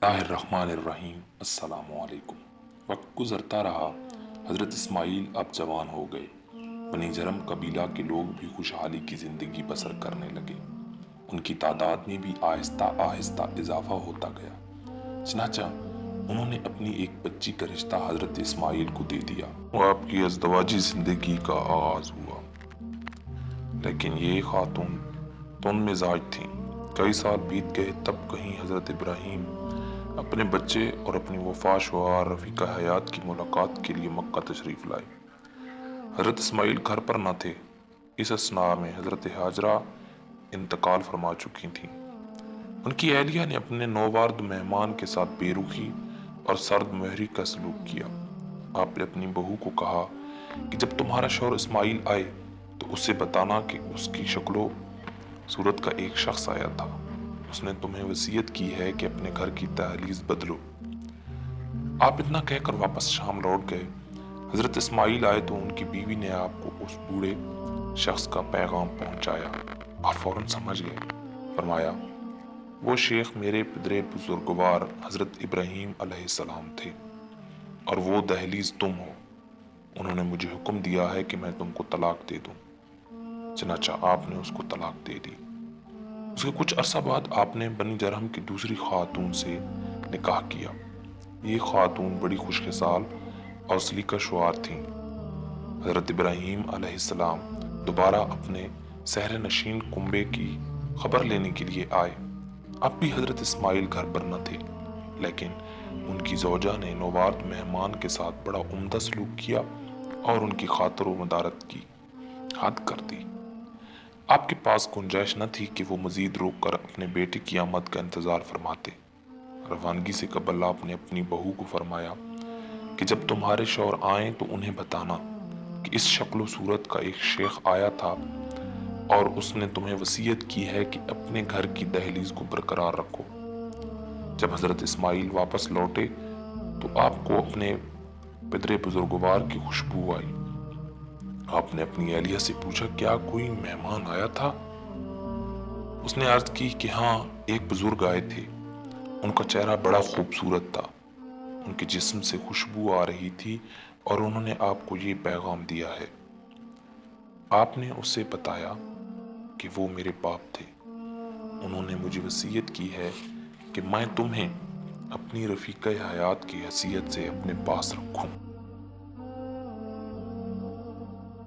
اللہ الرحمن الرحیم۔ السلام علیکم۔ وقت گزرتا رہا، حضرت اسماعیل اب جوان ہو گئے۔ بنی جرم قبیلہ کے لوگ بھی خوشحالی کی زندگی بسر کرنے لگے۔ ان کی تعداد میں بھی آہستہ آہستہ اضافہ ہوتا گیا۔ چنانچہ انہوں نے اپنی ایک بچی کا رشتہ حضرت اسماعیل کو دے دیا۔ وہ آپ کی ازدواجی زندگی کا آغاز ہوا، لیکن یہ خاتون تند مزاج تھیں۔ کئی سال بیت گئے، تب کہیں حضرت ابراہیم اپنے بچے اور اپنی وفا شوہر رفیقہ حیات کی ملاقات کے لیے مکہ تشریف لائے۔ حضرت اسماعیل گھر پر نہ تھے۔ اس اثناء میں حضرت ہاجرہ انتقال فرما چکی تھیں۔ ان کی اہلیہ نے اپنے نوآورد مہمان کے ساتھ بے رخی اور سرد مہری کا سلوک کیا۔ آپ نے اپنی بہو کو کہا کہ جب تمہارا شوہر اسماعیل آئے تو اسے بتانا کہ اس کی شکل و صورت کا ایک شخص آیا تھا۔ اس نے تمہیں وصیت کی ہے کہ اپنے گھر کی دہلیز بدلو۔ آپ اتنا کہہ کر واپس شام لوٹ گئے۔ حضرت اسماعیل آئے تو ان کی بیوی نے آپ کو اس بوڑھے شخص کا پیغام پہنچایا۔ آپ فوراً سمجھ گئے۔ فرمایا، وہ شیخ میرے پدر بزرگوار حضرت ابراہیم علیہ السلام تھے اور وہ دہلیز تم ہو۔ انہوں نے مجھے حکم دیا ہے کہ میں تم کو طلاق دے دوں۔ چنانچہ آپ نے اس کو طلاق دے دی۔ اس کے کچھ عرصہ بعد آپ نے بنی جرہم کی دوسری خاتون سے نکاح کیا۔ یہ خاتون بڑی خوش خصال اور سلیقہ شعار تھیں۔ حضرت ابراہیم علیہ السلام دوبارہ اپنے صحرا نشین کنبے کی خبر لینے کے لیے آئے۔ اب بھی حضرت اسماعیل گھر پر نہ تھے، لیکن ان کی زوجہ نے نوآورد مہمان کے ساتھ بڑا عمدہ سلوک کیا اور ان کی خاطر و مدارت کی حد کر دی۔ آپ کے پاس گنجائش نہ تھی کہ وہ مزید روک کر اپنے بیٹے کی آمد کا انتظار فرماتے۔ روانگی سے قبل آپ نے اپنی بہو کو فرمایا کہ جب تمہارے شوہر آئیں تو انہیں بتانا کہ اس شکل و صورت کا ایک شیخ آیا تھا اور اس نے تمہیں وصیت کی ہے کہ اپنے گھر کی دہلیز کو برقرار رکھو۔ جب حضرت اسماعیل واپس لوٹے تو آپ کو اپنے پدر بزرگوار کی خوشبو آئی۔ آپ نے اپنی اہلیہ سے پوچھا، کیا کوئی مہمان آیا تھا؟ اس نے عرض کی کہ ہاں، ایک بزرگ آئے تھے۔ ان کا چہرہ بڑا خوبصورت تھا، ان کے جسم سے خوشبو آ رہی تھی اور انہوں نے آپ کو یہ پیغام دیا ہے۔ آپ نے اسے بتایا کہ وہ میرے باپ تھے۔ انہوں نے مجھے وصیت کی ہے کہ میں تمہیں اپنی رفیقہ حیات کی حیثیت سے اپنے پاس رکھوں۔